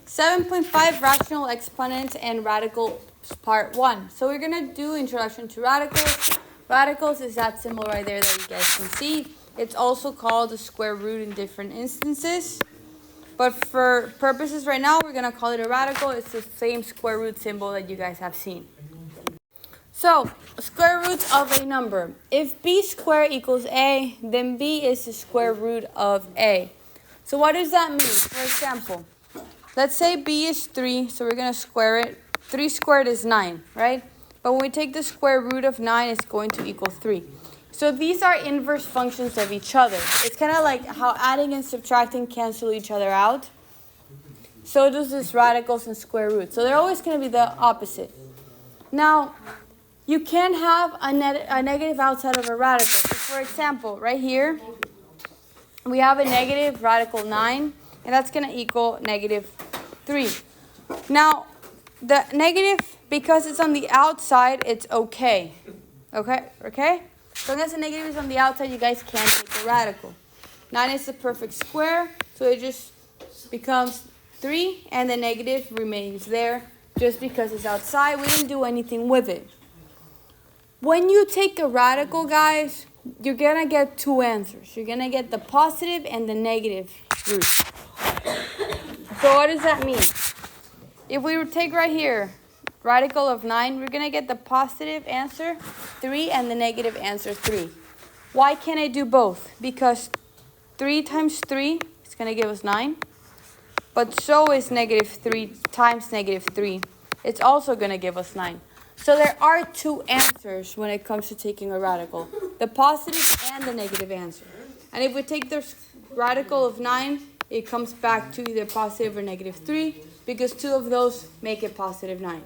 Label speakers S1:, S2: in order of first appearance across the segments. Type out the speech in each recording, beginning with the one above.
S1: 7.5 Rational Exponents and Radicals Part 1. So we're going to do Introduction to Radicals. Radicals is that symbol right there that you guys can see. It's also called the square root in different instances. But for purposes right now, we're going to call it a radical. It's the same square root symbol that you guys have seen. So, square roots of a number. If b squared equals a, then b is the square root of a. So what does that mean? For example, let's say b is 3, so we're going to square it. 3 squared is 9, right? But when we take the square root of 9, it's going to equal 3. So these are inverse functions of each other. It's kind of like how adding and subtracting cancel each other out. So does this radicals and square roots. So they're always going to be the opposite. Now, you can have a negative outside of a radical. So for example, right here, we have a negative radical 9, and that's going to equal negative 3. Now, the negative, because it's on the outside, it's okay. Okay? So unless the negative is on the outside, you guys can't take the radical. 9 is the perfect square, so it just becomes 3, and the negative remains there just because it's outside. We didn't do anything with it. When you take a radical, guys, you're going to get two answers. You're going to get the positive and the negative root. So what does that mean? If we take right here, radical of 9, we're going to get the positive answer, 3, and the negative answer, 3. Why can't I do both? Because 3 times 3 is going to give us 9. But so is negative 3 times negative 3. It's also going to give us 9. So there are two answers when it comes to taking a radical. The positive and the negative answer. And if we take the radical of 9, it comes back to either positive or negative 3. Because two of those make it positive 9.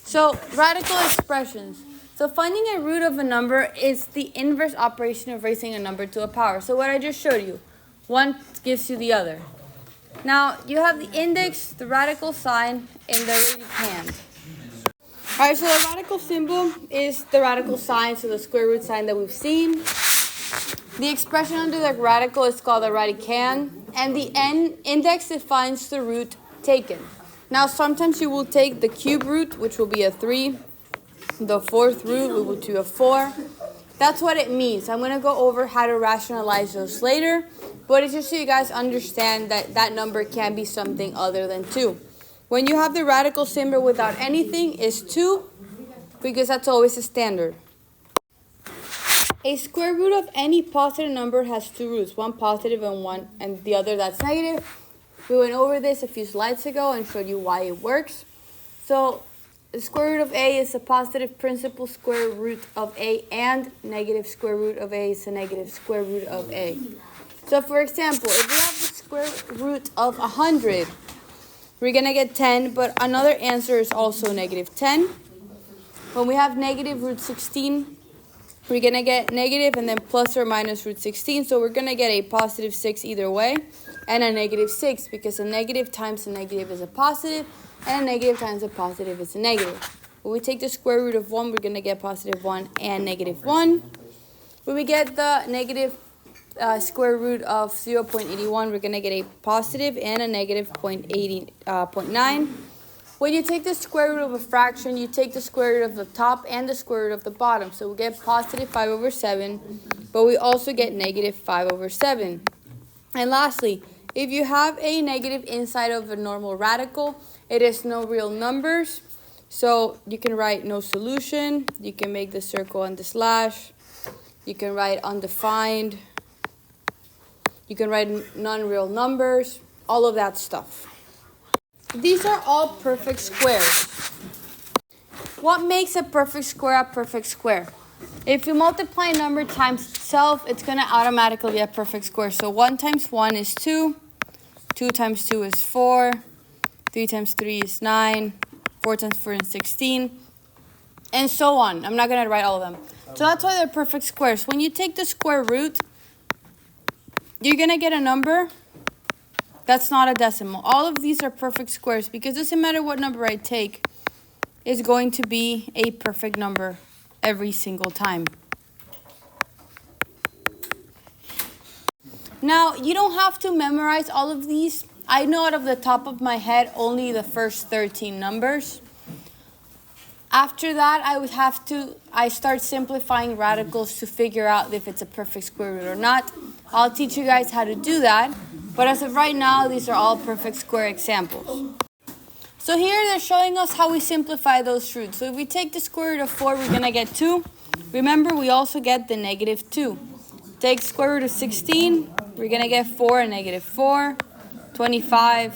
S1: So radical expressions. So finding a root of a number is the inverse operation of raising a number to a power. So what I just showed you. One gives you the other. Now you have the index, the radical sign, and the radicand. Alright, so the radical symbol is the radical sign, so the square root sign that we've seen. The expression under the radical is called the radicand, and the index defines the root taken. Now, sometimes you will take the cube root, which will be a 3. The fourth root, we will do a 4. That's what it means. I'm going to go over how to rationalize those later, but it's just so you guys understand that that number can be something other than 2. When you have the radical symbol without anything, is 2, because that's always a standard. A square root of any positive number has two roots, one positive and the other that's negative. We went over this a few slides ago and showed you why it works. So the square root of a is a positive principal square root of a, and negative square root of a is a negative square root of a. So for example, if we have the square root of 100, we're going to get 10, but another answer is also negative 10. When we have negative root 16, we're going to get negative and then plus or minus root 16. So we're going to get a positive 6 either way, and a negative 6, because a negative times a negative is a positive, and a negative times a positive is a negative. When we take the square root of 1, we're going to get positive 1 and negative 1. When we get the negative square root of 0.81, we're going to get a positive and a negative 0.9. When you take the square root of a fraction, you take the square root of the top and the square root of the bottom. So we get positive 5 over 7, but we also get negative 5 over 7. And lastly, if you have a negative inside of a normal radical, it is no real numbers. So you can write no solution. You can make the circle and the slash. You can write undefined. You can write non-real numbers, all of that stuff. These are all perfect squares. What makes a perfect square a perfect square? If you multiply a number times itself, it's going to automatically be a perfect square. So 1 times 1 is 2, 2 times 2 is 4, 3 times 3 is 9, 4 times 4 is 16, and so on. I'm not going to write all of them. So that's why they're perfect squares. When you take the square root, you're going to get a number that's not a decimal. All of these are perfect squares because it doesn't matter what number I take, it's going to be a perfect number every single time. Now, you don't have to memorize all of these. I know out of the top of my head only the first 13 numbers. After that, I start simplifying radicals to figure out if it's a perfect square root or not. I'll teach you guys how to do that. But as of right now, these are all perfect square examples. So here they're showing us how we simplify those roots. So if we take the square root of 4, we're going to get 2. Remember, we also get the -2. Take square root of 16, we're going to get 4 and -4, 25,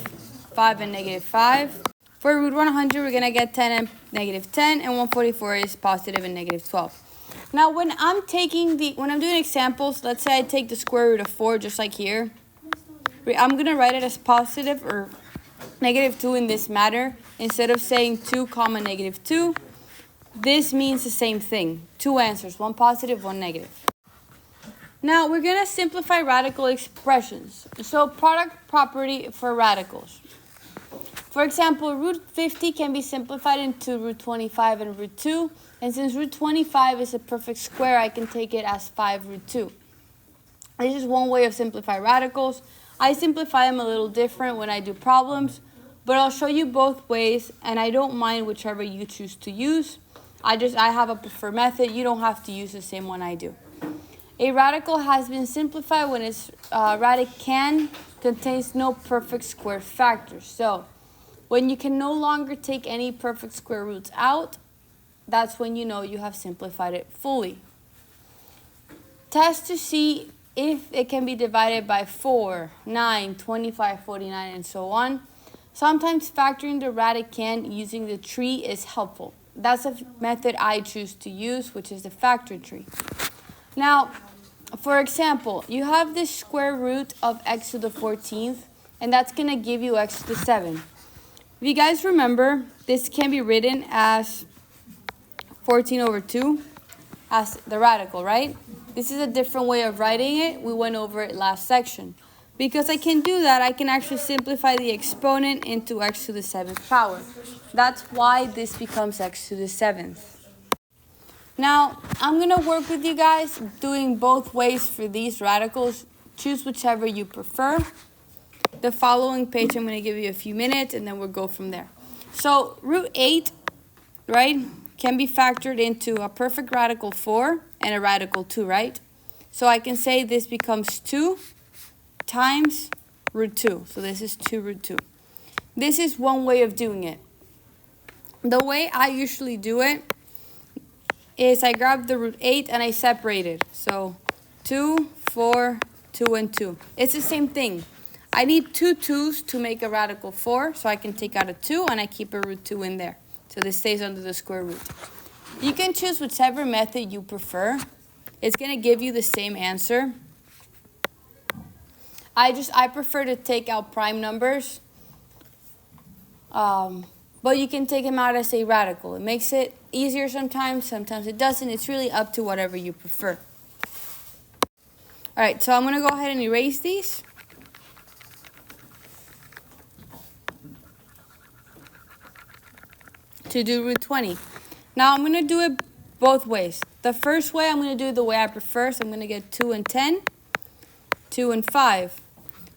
S1: 5 and -5. For root 100, we're going to get 10 and -10, and 144 is positive and -12. Now, when I'm doing examples, let's say I take the square root of 4, just like here. I'm going to write it as positive or -2 in this matter. Instead of saying 2 comma -2, this means the same thing. 2 answers, one positive, one negative. Now, we're going to simplify radical expressions. So, product property for radicals. For example, root 50 can be simplified into root 25 and root 2. And since root 25 is a perfect square, I can take it as 5 root 2. This is one way of simplifying radicals. I simplify them a little different when I do problems, but I'll show you both ways, and I don't mind whichever you choose to use. I have a preferred method. You don't have to use the same one I do. A radical has been simplified when its radicand contains no perfect square factors. So, when you can no longer take any perfect square roots out, that's when you know you have simplified it fully. Test to see if it can be divided by 4, 9, 25, 49, and so on. Sometimes factoring the radicand using the tree is helpful. That's a method I choose to use, which is the factor tree. Now, for example, you have this square root of x to the 14th, and that's going to give you x to the 7th. If you guys remember, this can be written as 14 over 2 as the radical, right? This is a different way of writing it. We went over it last section. Because I can do that, I can actually simplify the exponent into x to the 7th power. That's why this becomes x to the 7th. Now, I'm going to work with you guys doing both ways for these radicals. Choose whichever you prefer. The following page, I'm going to give you a few minutes, and then we'll go from there. So, root 8, right, can be factored into a perfect radical 4 and a radical 2, right? So, I can say this becomes 2 times root 2. So, this is 2 root 2. This is one way of doing it. The way I usually do it is I grab the root 8 and I separate it. So, 2, 4, 2, and 2. It's the same thing. I need 2 2's to make a radical 4, so I can take out a 2 and I keep a root 2 in there. So this stays under the square root. You can choose whichever method you prefer. It's going to give you the same answer. I prefer to take out prime numbers, but you can take them out as a radical. It makes it easier sometimes it doesn't. It's really up to whatever you prefer. All right, so I'm going to go ahead and erase these. To do root 20. Now I'm going to do it both ways. The first way, I'm going to do it the way I prefer. So I'm going to get 2 and 10, 2 and 5.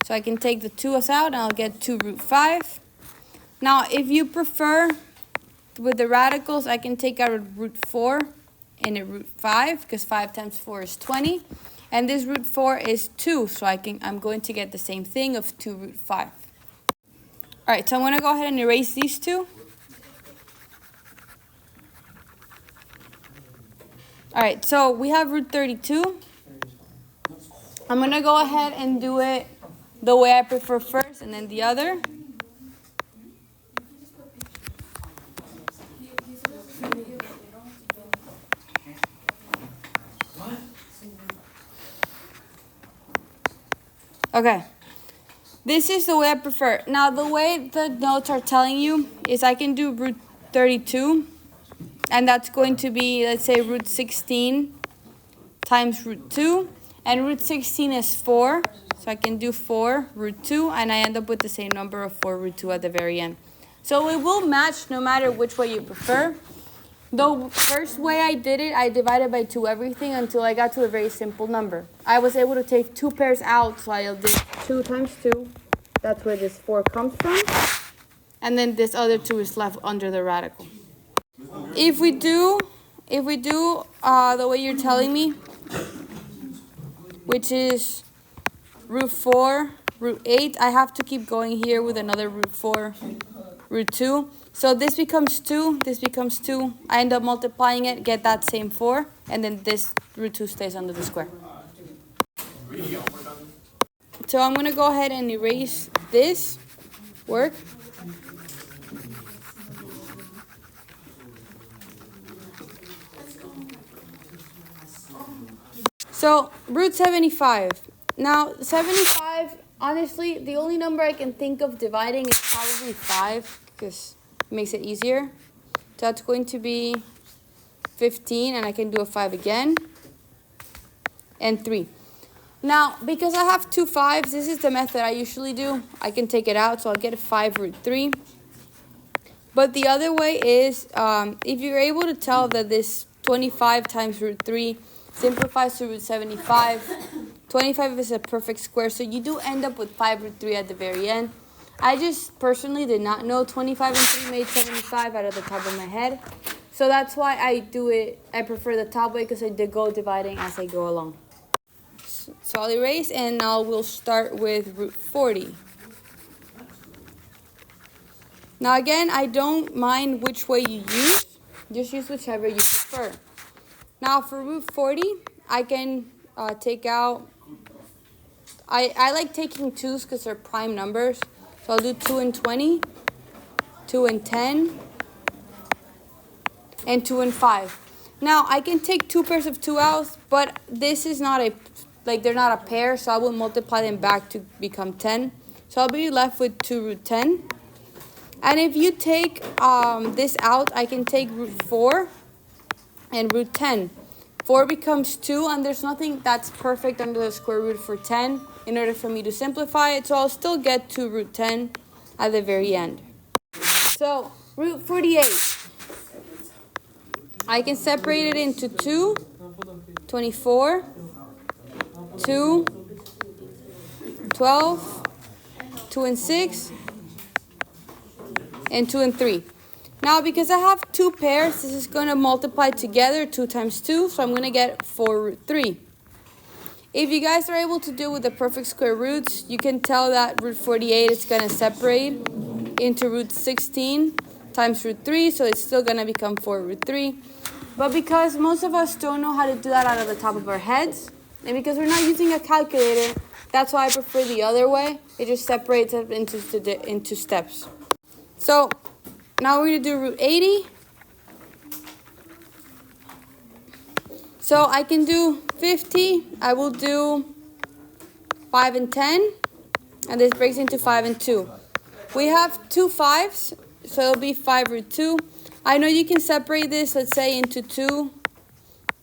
S1: So I can take the 2's out and I'll get 2 root 5. Now if you prefer with the radicals, I can take out a root 4 and a root 5 because 5 times 4 is 20. And this root 4 is 2, so I'm going to get the same thing of 2 root 5. All right, so I'm going to go ahead and erase these two. All right, so we have root 32. I'm going to go ahead and do it the way I prefer first and then the other. Okay, this is the way I prefer. Now, the way the notes are telling you is I can do root 32. And that's going to be, let's say, root 16 times root 2. And root 16 is 4. So I can do 4 root 2. And I end up with the same number of 4 root 2 at the very end. So it will match no matter which way you prefer. The first way I did it, I divided by 2 everything until I got to a very simple number. I was able to take 2 pairs out. So I did 2 times 2 That's where this 4 comes from. And then this other 2 is left under the radical. If we do the way you're telling me, which is root 4, root 8, I have to keep going here with another root 4, root 2. So this becomes 2, this becomes 2. I end up multiplying it, get that same 4, and then this root 2 stays under the square. So I'm going to go ahead and erase this work. So root 75. Now 75, honestly, the only number I can think of dividing is probably 5 because it makes it easier. So that's going to be 15, and I can do a 5 again, and 3. Now, because I have 2 5s, this is the method I usually do. I can take it out, so I'll get a 5 root 3. But the other way is, if you're able to tell that this 25 times root 3 simplifies to root 75, 25 is a perfect square, so you do end up with 5 root 3 at the very end. I just personally did not know 25 and 3 made 75 out of the top of my head. So that's why I do it. I prefer the top way because I did go dividing as I go along. So I'll erase, and now we'll start with root 40. Now again, I don't mind which way you use. Just use whichever you prefer. Now for root 40, I can take out, I like taking 2s because they're prime numbers. So I'll do 2 and 20, 2 and 10, and 2 and 5. Now I can take 2 pairs of 2 out, but this is not they're not a pair, so I will multiply them back to become 10. So I'll be left with 2 root 10. And if you take this out, I can take root 4 and root 10. 4 becomes 2, and there's nothing that's perfect under the square root for 10 in order for me to simplify it. So I'll still get 2 root 10 at the very end. So root 48. I can separate it into 2, 24, 2, 12, 2 and 6, and 2 and 3. Now, because I have 2 pairs, this is going to multiply together, 2 times 2, so I'm going to get 4 root 3. If you guys are able to do with the perfect square roots, you can tell that root 48 is going to separate into root 16 times root 3, so it's still going to become 4 root 3. But because most of us don't know how to do that out of the top of our heads, and because we're not using a calculator, that's why I prefer the other way. It just separates it into steps. So now we're going to do root 80. So I can do 50. I will do 5 and 10. And this breaks into 5 and 2. We have 2 5s, so it'll be 5 root 2. I know you can separate this, let's say, into 2,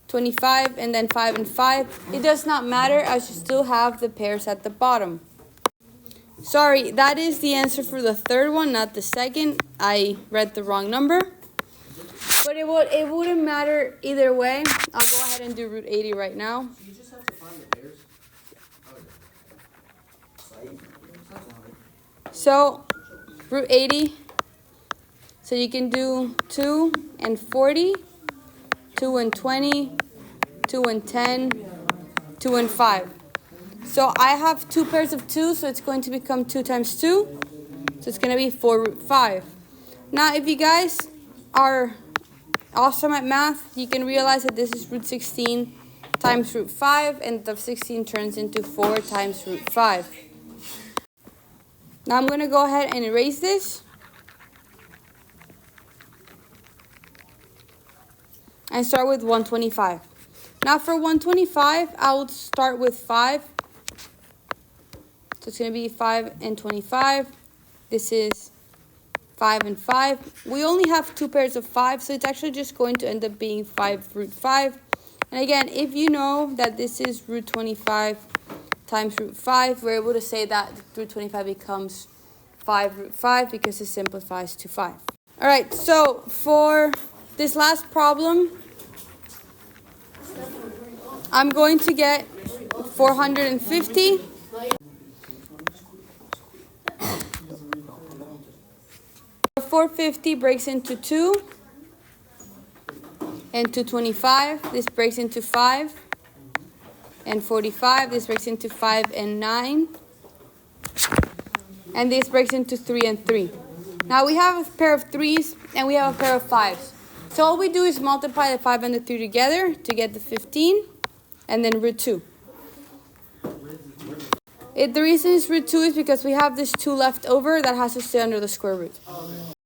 S1: 25, and then 5 and 5. It does not matter, as you still have the pairs at the bottom. Sorry, that is the answer for the third one, not the second. I read the wrong number. But it wouldn't matter either way. I'll go ahead and do root 80 right now.
S2: So you just have to find the pairs?
S1: So, root 80. So you can do 2 and 40, 2 and 20, 2 and 10, 2 and 5. So I have 2 pairs of 2, so it's going to become 2 times 2. So it's going to be 4 root 5. Now, if you guys are awesome at math, you can realize that this is root 16 times root 5, and the 16 turns into 4 times root 5. Now I'm going to go ahead and erase this. And start with 125. Now for 125, I'll start with 5. So it's going to be 5 and 25. This is 5 and 5. We only have 2 pairs of 5, so it's actually just going to end up being 5 root 5. And again, if you know that this is root 25 times root 5, we're able to say that root 25 becomes 5 root 5 because it simplifies to 5. All right, so for this last problem, I'm going to get 450. 450 breaks into 2 and 225. This breaks into 5 and 45. This breaks into 5 and 9. And this breaks into 3 and 3. Now we have a pair of 3s and we have a pair of 5s. So all we do is multiply the 5 and the 3 together to get the 15 and then root 2. The reason it's root 2 is because we have this 2 left over that has to stay under the square root.